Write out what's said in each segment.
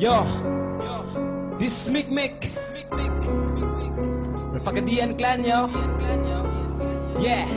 Yo, this Mick Pagadian clan, yo. Yeah.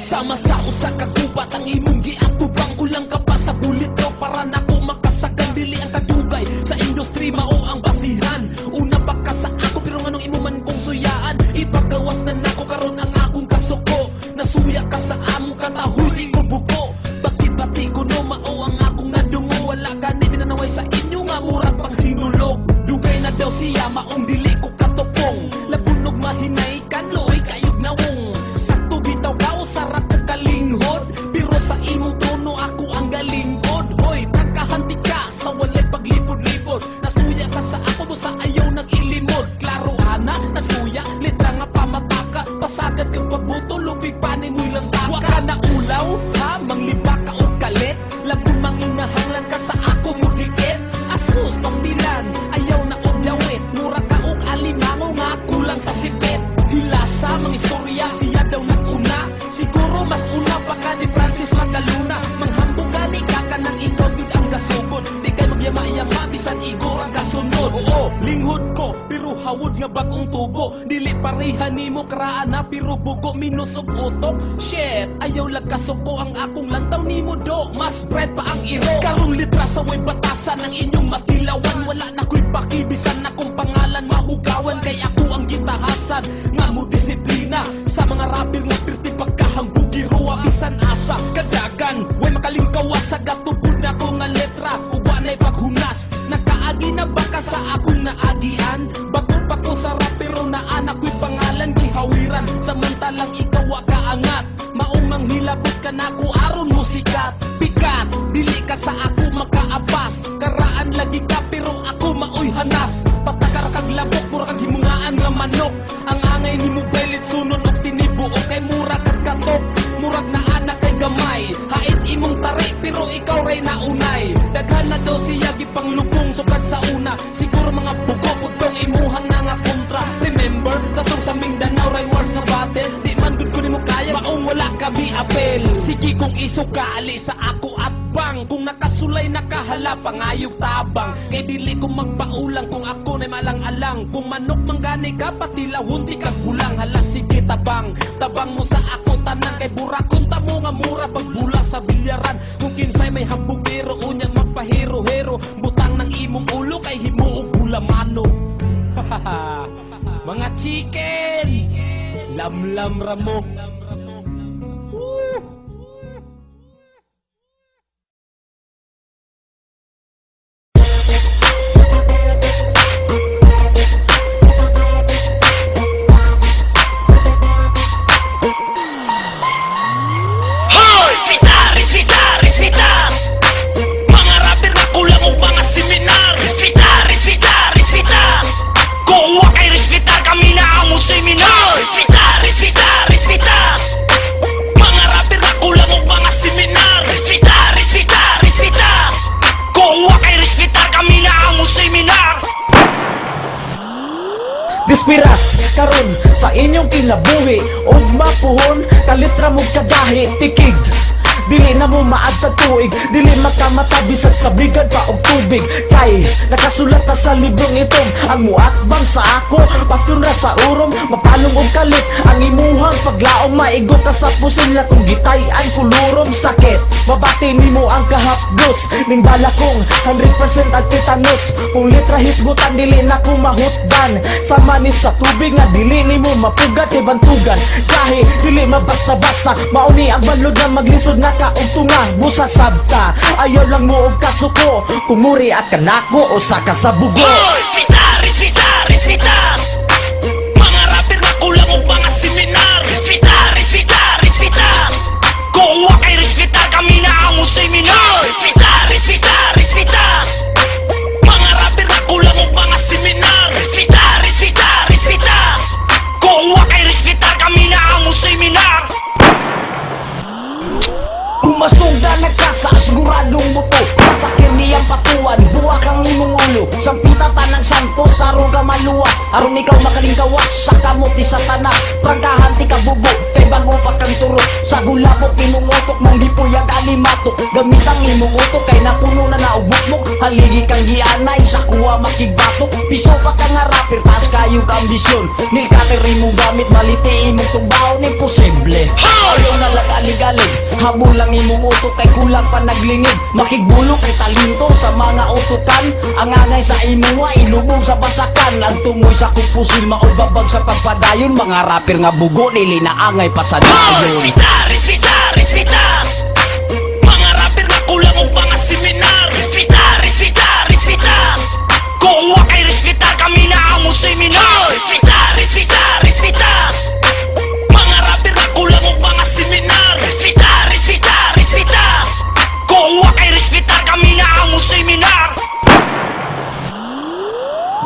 Sama sa usa ka gubat ang imong giatubang ulang ka pa sa bulito para nako makasagan dili ang kadugay sa industry mao ang basihan. Una pa ka sa ako pero nganong imo man kong suyaan ipagawas na nako karon ang akong kasuko. Nasuya ka sa among katahoy di ko buko. Bati-bati ko no mao ang akong nadungo wala gani binanaway sa inyo nga murag pang sinulog. Dugay na daw siya maong dili ko katupong. Labunog mahinay kanloy kayog nawong. Sakto bitaw kao sarat ko kalinghod. Pero sa imong tono ako ang galingkod. Hoy, pagkahanti ka sa walay paglipod-lipod. Nasuya ka sa ako do sa ayaw nag-ilimod. Klaro ana, nasuya, letra nga pamataka. Pasagad kang pagbuto, lubig panay mo'y lantaka. Waka na ulaw, ha? Mangliba ka o kalit. Labong manginahanglan ka sa ako mo dikit. Asus, pastilan, ayaw na og dawit. Mura ka og alimango nga kulang sa sipit. Hilasa, mga istorya, siya daw nag-una. Siguro mas una pa ka ni Francis Magaluna. Manghambog gani ka ka nang ikaw yun ang gasugod. Di kay magyama-yama, bisan igor ang kasunod. Oo, linghod ko, pero hawod nga bagong tubo. Dili parehan ni mo karaan na, pero bugo minus og utok. Shit, ayaw lang kasuko ang akong lantaw ni mo do. Mas spread pa ang iro. Karong litra sa way batasan ng inyong matilawan. Wala na ko'y pakibisan akong pangalan mahugawan. Kay ako ang gitahasan nga mo disiplina. Sa mga rapper nga pirti pagkahambugiro bisan asa kadagan. Way makalingkawa sa gatubod na ko nga letra. Uwa na'y paghunas. Nakaagi na baka sa akong naagian. Bago pa ko sa rapero na anak ko'y pangalan gihawiran. Samantalang ikaw kaangat. Maong manghilabot ka na ko aron mo sikat. Pikat, dili ka sa ako makaabas. Karaan lagi ka pero ako maoy hanas. Patakar kag labok, mura kag himungaan nga manok. Ang angay ni mo belit sunod og tinibuo kay mura kag katok. Murag na anak kay gamay. Hait imong tarik pero ikaw ray naunay. Daghan na daw siya gipanglubong sukad sa una. Siguro mga bugo putong imuhang na nga kontra. Remember, katong sa Mindanao ray wars nga battle. Di man gud ko nimo kaya maong wala kami apel. Sige kung isukali sa ako at bang. Kung nakasulay nakahala pangayog tabang. Kay dili ko magpaulang kung ako na'y malang-alang. Kung manok manggani ka pati lahon di kag bulang. Hala sige tabang, tabang mo sa ako tanan. Kay burakon ta mo nga mura pagbula sa bilyaran. Kung kinsay may hambugero unyang magpahero-hero. Butang ng imong ulo kay himuog bulamano. Mga chicken, lamlam ramok. Dispiras karon sa inyong kinabuhi og mapuhon kalitra mo kagahi tikig. Dili na mo maad sa tuig, dili makamata bisag sa bigad pa og tubig. Kay nakasulat na sa librong itong ang muatbang sa ako patun ra sa urom mapalong og kalit. Ang imuhang paglaong maigo ka sa pusil na kung gitay-an kulurom sakit. Mabati nimo ang kahapdos ning bala kong 100% ang tetanos. Kung litra hisgutan dili na ko mahutdan. Sama ni sa tubig nga dili nimo mapugat kay bantugan. Kahi dili mabasta-basta mauni ang balod na maglisod na ka og tunga busa sabta. Ayaw lang mo og kasuko kumuri at kanako o saka sa bugo. Respeta, respeta, respeta. Mga rapper na kulang og mga seminar. Respeta, respeta, respeta. Kung wa kay respeta kami na ang seminar. Respeta, respeta, respeta. Mga rapper na kulang og mga seminar. Respeta, respeta, respeta. Kung wa kay respeta kami na ang seminar. Kumasugda nagkasa, siguradong buto. Kasakin niyang patuan, buwak ang imong ulo. Sampita tanang santo, sarong ka maluwas. Aron ikaw makalingkawas, sa kamot ni satanas. Prangkahan ti kabubo, kay bago pa kang turot. Sa gulabot imong otok, mong dipuyag alimatok. Gamit ang imong utok kay napuno na naugmukmuk. Haligi kang gianay sa kuha makigbatok. Piso ka ka nga rapper, taas kayo ka ambisyon. Nilkateri mo gamit, malitiin mo tungbaon, imposible. Ayaw na lagalig-alig, habol lang imong utok kay kulang pa naglingid. Makigbulok kay talento sa mga utokan. Ang angay sa imuwa, ilubog sa basakan. Ang tumoy sa kupusil, maubabag sa pagpadayon. Mga rapper nga bugo, dili na angay pa sa dayon. Respeta, respeta mga rapper na kulang og mga seminar. Respeta kung wa kay respeta kami na ang seminar. Respeta mga rapper na kulang og mga seminar. Respeta kung wa kay respeta kami na ang seminar.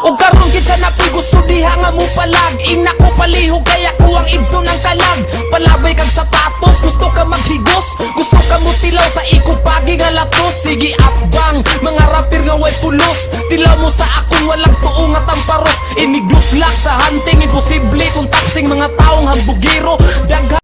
O karon kinsa na po'y gusto diha nga mo palag. Ina ko palihog kaya ko ang ibdo ng kalag. Palabay kag sapatos, gusto ka maghigos. Gusto ka mo tilaw sa ikupagi nga latos. Sige atbang, mga rapper nga way pulos. Tilaw mo sa akong walang tuong nga tamparos. Inigluslak sa hunting, imposible kung tapsing mga taong hambugiro. Daghan